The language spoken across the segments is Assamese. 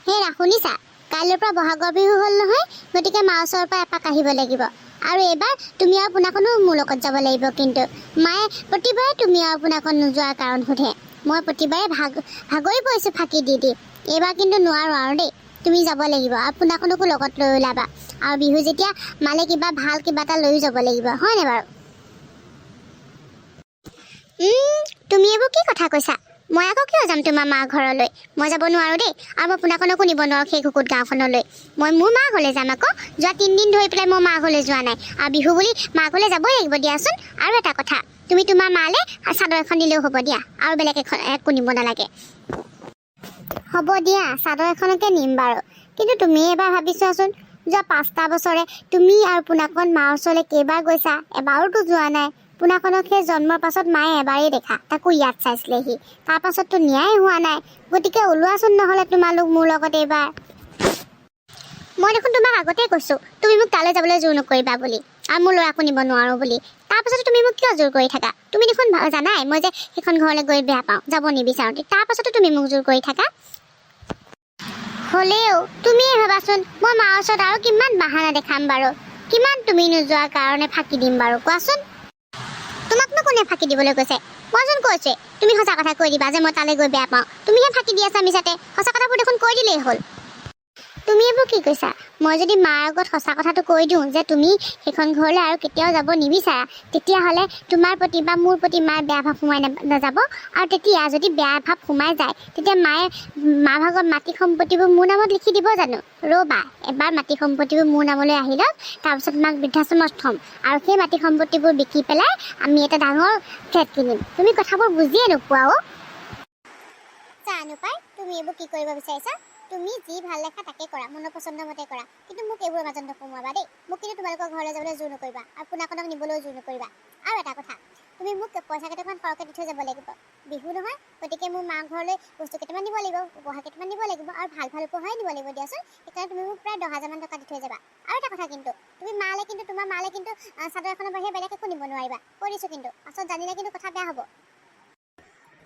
হেৰা শুনিছা, কাইলৈৰ পৰা বহাগৰ বিহু হ'ল নহয়, গতিকে মা ওচৰৰ পৰা এপাক আহিব লাগিব। আৰু এইবাৰ তুমি আৰু পোনাকণো মোৰ লগত যাব লাগিব। কিন্তু মায়ে প্ৰতিবাৰে তুমি আৰু পোনাকণ নোযোৱাৰ কাৰণ সোধে। মই প্ৰতিবাৰে ভাগৰি পৰিছোঁ ফাঁকি দি দি। এইবাৰ কিন্তু নোৱাৰোঁ আৰু দেই, তুমি যাব লাগিব আৰু পোনাকণকো লগত লৈ ওলাবা। আৰু বিহু যেতিয়া মালে ভাল কিবা এটা লৈও যাব লাগিব, হয়নে বাৰু? তুমি এইবোৰ কি কথা কৈছা? মই আকৌ কিয় যাম তোমাৰ মাৰ ঘৰলৈ? মই যাব নোৱাৰোঁ দেই, আৰু মই পোনাকণকো নিব নোৱাৰোঁ সেই কুকুত গাঁওখনলৈ। মই মোৰ মাৰ ঘৰলৈ যাম আকৌ। যোৱা 3 দিন ধৰি পেলাই মই মাৰ ঘৰলৈ যোৱা নাই, আৰু বিহু বুলি মাৰ ঘৰলৈ যাবই লাগিব দিয়াচোন। আৰু এটা কথা, তুমি তোমাৰ মালৈ চাদৰ এখন দিলেও হ'ব দিয়া, আৰু বেলেগ একো নিব নালাগে। হ'ব দিয়া, চাদৰ এখনকে নিম বাৰু। কিন্তু তুমি এবাৰ ভাবি চোৱাচোন, যোৱা 5টা বছৰে তুমি আৰু পোনাকণ মাৰ ওচৰলৈ কেইবাৰ গৈছা? এবাৰোতো যোৱা নাই। পোনাকণক সেই জন্মৰ পাছত মায়ে এবাৰেই দেখা, তাকো ইয়াত চাইছিলেহি। তাৰ পাছততো ন্যায় হোৱা নাই। গতিকে ওলোৱাচোন নহ'লে তোমালোক মোৰ লগত এইবাৰ। মই দেখোন তোমাক আগতেই কৈছোঁ, তুমি মোক তালৈ যাবলৈ জোৰ নকৰিবা বুলি, আৰু মোৰ ল'ৰাকো নিব নোৱাৰোঁ বুলি। তাৰপাছতো তুমি মোক কিয় জোৰ কৰি থাকা? তুমি দেখোন জানাই মই যে সেইখন ঘৰলৈ গৈ বেয়া পাওঁ, যাব নিবিচাৰোঁ। তাৰপাছতো তুমি মোক জোৰ কৰি থাকা। হ'লেও তুমিয়ে ভাবাচোন, মই মাৰ ওচৰত আৰু কিমান বাহানা দেখাম বাৰু? কিমান তুমি নোযোৱাৰ কাৰণে ফাঁকি দিম বাৰু কোৱাচোন? তোমাকনো কোনে ফাঁকি দিবলৈ কৈছে? মইচোন কৈছোৱে, তুমি সঁচা কথা কৈ দিবা যে মই তালৈ গৈ বেয়া পাওঁ। তুমিহে ফাঁকি দি আছা মিছাতে। সঁচা কথাবোৰ দেখোন কৈ দিলেই হ'ল। তুমি এইবোৰ কি কৈছা? মই যদি মাৰ আগত সঁচা কথাটো কৈ দিওঁ যে তুমি সেইখন ঘৰলৈ আৰু কেতিয়াও যাব নিবিচাৰা, তেতিয়াহ'লে তোমাৰ প্ৰতি বা মোৰ প্ৰতি মাৰ বেয়া ভাৱ সোমাই নাযাব। আৰু তেতিয়া যদি বেয়া ভাৱ সোমাই যায়, তেতিয়া মায়ে মাৰ ভাগত মাটি সম্পত্তিবোৰ মোৰ নামত লিখি দিব জানো? ৰ'বা, এবাৰ মাটি সম্পত্তিবোৰ মোৰ নামলৈ আহি লওক, তাৰপিছত মাক বৃদ্ধাশ্ৰমত থ'ম, আৰু সেই মাটি সম্পত্তিবোৰ বিকি পেলাই আমি এটা ডাঙৰ ফ্লেট কিনিম। তুমি কথাবোৰ বুজিয়ে নোপোৱা অ'? জানো পাই, তুমি এইবোৰ কি কৰিব বিচাৰিছা? তুমি যি ভাল দেখা তাকে কৰা, মনৰ পচন্দৰ মতে কৰা। কিন্তু মোক এইবোৰৰ মাজত নোসোমোৱাবা দেই। মোক কিন্তু তোমালোকৰ ঘৰলৈ যাবলৈ জোৰ নকৰিবা, আৰু পোনাকণক নিবলৈও জোৰ নকৰিবা। আৰু এটা কথা, তুমি মোক পইচা কেইটামান সৰহকৈ দি থৈ যাব লাগিব। বিহু নহয়, গতিকে মোৰ মাৰ ঘৰলৈ বস্তু কেইটামান নিব লাগিব, উপহাৰ কেইটামান নিব লাগিব, আৰু ভাল উপহাৰেই নিব লাগিব দিয়াচোন। সেইকাৰণে তুমি মোক প্ৰায় 10,000 মান টকা দি থৈ যাবা। আৰু এটা কথা কিন্তু, তোমাৰ মালে কিন্তু চাদৰ এখনৰ বাহিৰে বেলেগ একো নিব নোৱাৰিবা, কৈ দিছোঁ কিন্তু। পাছত জানিলে কিন্তু কথা বেয়া হ'ব।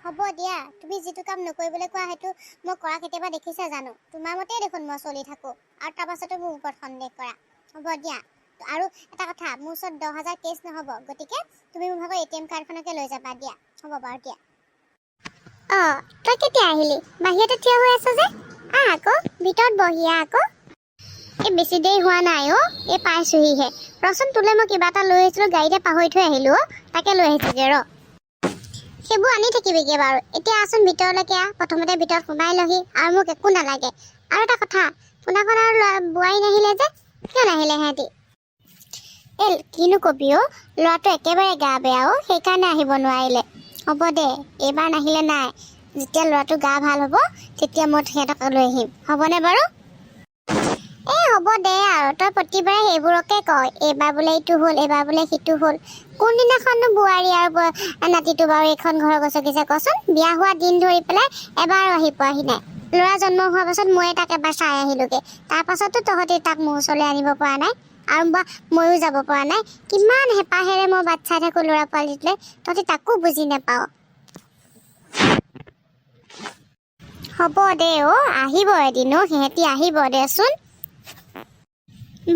হ'ব দিয়া, তুমি যিটো কাম নকৰিবলৈ কোৱা সেইটো মই কৰা কেতিয়াবা দেখিছা জানো? তোমাৰ মতেই দেখোন মই চলি থাকোঁ, আৰু তাৰ পাছতো মোৰ ওপৰত সন্দেহ কৰা। হ'ব দিয়া। আৰু এটা কথা, মোৰ ওচৰত 10,000 কেছ নহ'ব, গতিকে তুমি মোৰ ভাগৰ ATM কাৰ্ডখনকে লৈ যাবা দিয়া। হ'ব বাৰু দিয়া। তই কেতিয়া আহিলি? বাহিৰতে থিয় হৈ আছ যে? আকৌ ভিতৰত বহিয়া আকৌ। এই বেছি দেৰি হোৱা নাই এই পাইছোহিহে। ৰচোন, তোলৈ মই কিবা এটা লৈ আহিছিলোঁ, গাড়ীতে পাহৰি থৈ আহিলোঁ তাকে লৈ আহিছোঁগৈ ৰ। সেইবোৰ আনি থাকিবিগে বাৰু। এতিয়া আচোন ভিতৰলৈকে প্ৰথমতে ভিতৰত সোমাই লহি, আৰু মোক একো নালাগে। আৰু এটা কথা, পোনাকণ আৰু বোৱাৰী নাহিলে যে? কিয় নাহিলে সিহঁতি? কিনো কবি ল'ৰাটো একেবাৰে গা বেয়া সেইকাৰণে আহিব নোৱাৰিলে। হ'ব দে, এইবাৰ নাহিলে নাই, যেতিয়া ল'ৰাটো গা ভাল হ'ব তেতিয়া মই সিহঁতক লৈ আহিম। হ'বনে বাৰু? হ'ব দে আৰু, তই প্ৰতিবাৰে সেইবোৰকে কয়, এইবাৰ বোলে ইটো হ'ল, এইবাৰ বোলে সিটো হ'ল। কোনদিনাখননো বোৱাৰী আৰু নাতিটো বাৰু এইখন ঘৰ গছকিছে কচোন? বিয়া হোৱা দিন ধৰি পেলাই এবাৰো আহি পোৱাহি নাই। ল'ৰা জন্ম হোৱাৰ পাছত ময়ে তাক এবাৰ চাই আহিলোঁগৈ, তাৰ পাছতো তহঁতি তাক মোৰ ওচৰলৈ আনিব পৰা নাই, আৰু বা ময়ো যাব পৰা নাই। কিমান হেঁপাহেৰে মই বাট চাই থাকোঁ ল'ৰা পোৱালিটোলৈ, তহঁতি তাকো বুজি নাপাওঁ। হ'ব দে আহিব এদিন সিহঁতি আহিব দেচোন।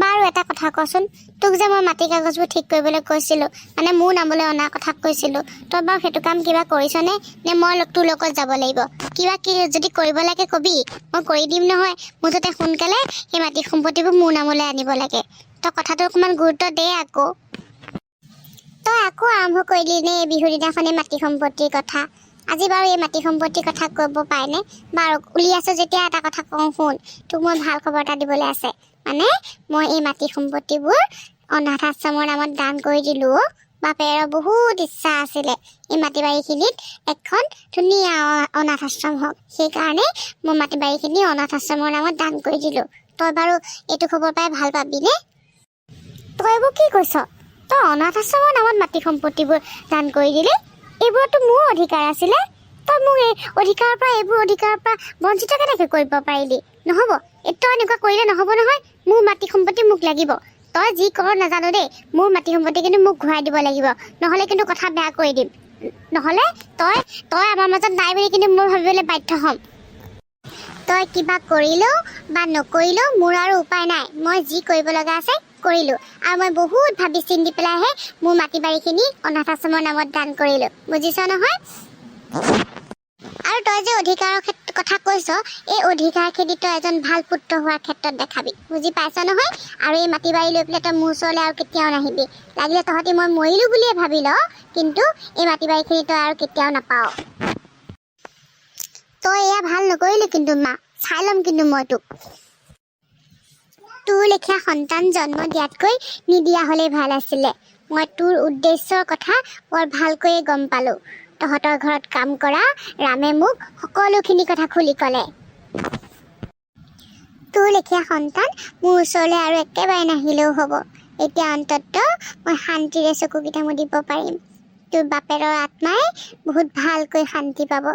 বাৰু এটা কথা কচোন, তোক যে মই মাটি কাগজবোৰ ঠিক কৰিবলৈ কৈছিলোঁ, মানে মোৰ নামলৈ অনাৰ কথা কৈছিলোঁ, তই বাৰু সেইটো কাম কিবা কৰিছনে? নে মই তোৰ লগত যাব লাগিব? কিবা যদি কৰিব লাগে কবি, মই কৰি দিম নহয়। মুঠতে সোনকালে সেই মাটি সম্পত্তিবোৰ মোৰ নামলৈ আনিব লাগে। তই কথাটো অকণমান গুৰুত্ব দে আকৌ। তই আকৌ আৰম্ভ কৰিলি নে এই বিহুৰ দিনাখনেই মাটি সম্পত্তিৰ কথা? আজি বাৰু এই মাটি সম্পত্তিৰ কথা ক'ব পাৰেনে? বাৰু উলিয়াইছ যেতিয়া এটা কথা কওঁ শুন, তোক মই ভাল খবৰ এটা দিবলৈ আছে। মানে মই এই মাটি সম্পত্তিবোৰ অনাথ আশ্ৰমৰ নামত দান কৰি দিলোঁ। বাপেৰৰ বহুত ইচ্ছা আছিলে এই মাটি বাৰীখিনিত এখন ধুনীয়া অনাথ আশ্ৰম হওক, সেইকাৰণে মই মাটি বাৰীখিনি অনাথ আশ্ৰমৰ নামত দান কৰি দিলোঁ। তই বাৰু এইটো খবৰ পাই ভাল পাবিনে? তই এইবোৰ কি কৈছ? তই অনাথ আশ্ৰমৰ নামত মাটি সম্পত্তিবোৰ দান কৰি দিলি? এইবোৰতো মোৰ অধিকাৰ আছিলে। তই মোক এইবোৰ অধিকাৰৰ পৰা বঞ্চিত কেনেকৈ কৰিব পাৰিলি? নহ'ব, তই এনেকুৱা কৰিলে নহ'ব নহয়। মোৰ মাটি সম্পত্তি মোক লাগিব। তই যি কৰ নাজানো দেই, মোৰ মাটি সম্পত্তি কিন্তু মোক ঘূৰাই দিব লাগিব, নহ'লে কিন্তু কথা বেয়া কৰি দিম। নহ'লে তই আমাৰ মাজত নাই বুলি কিন্তু মই ভাবিবলৈ বাধ্য হ'ম। তই তই কিবা কৰিলেও বা নকৰিলেও মোৰ আৰু উপায় নাই। মই যি কৰিব লগা আছে কৰিলোঁ। আৰু মই বহুত ভাবি চিন্তি পেলাইহে মোৰ মাটি বাৰীখিনি অনাথ আশ্ৰমৰ নামত দান কৰিলোঁ। বুজিছ নহয়? আৰু তই যে অধিকাৰৰ কথা কৈছ, এই অধিকাৰখিনি তই এজন ভাল পুত্ৰ হোৱাৰ ক্ষেত্ৰত দেখাবি। বুজি পাইছ নহয়? আৰু এই মাটি বাৰী লৈ পেলাই তই মোৰ ওচৰলৈ আৰু কেতিয়াও নাহিবি। লাগিলে তহঁতি মই মৰিলোঁ বুলিয়ে ভাবি ল, কিন্তু এই মাটি বাৰীখিনি তই আৰু কেতিয়াও নাপাৱ। তই এয়া ভাল নকৰিলি কিন্তু মা, চাই ল'ম কিন্তু মই তোক। তোৰ লেখীয়া সন্তান জন্ম দিয়াতকৈ নিদিয়া হ'লেই ভাল আছিলে। মই তোৰ উদ্দেশ্যৰ কথা বৰ ভালকৈয়ে গম পালোঁ। তহঁতৰ ঘৰত কাম কৰা ৰামে মোক সকলোখিনি কথা খুলি ক'লে। তোৰ লেখীয়া সন্তান মোৰ ওচৰলৈ আৰু একেবাৰে নাহিলেও হ'ব। এতিয়া অন্ততঃ মই শান্তিৰে চকুকেইটা মুদিব পাৰিম। তোৰ বাপেৰৰ আত্মাই বহুত ভালকৈ শান্তি পাব।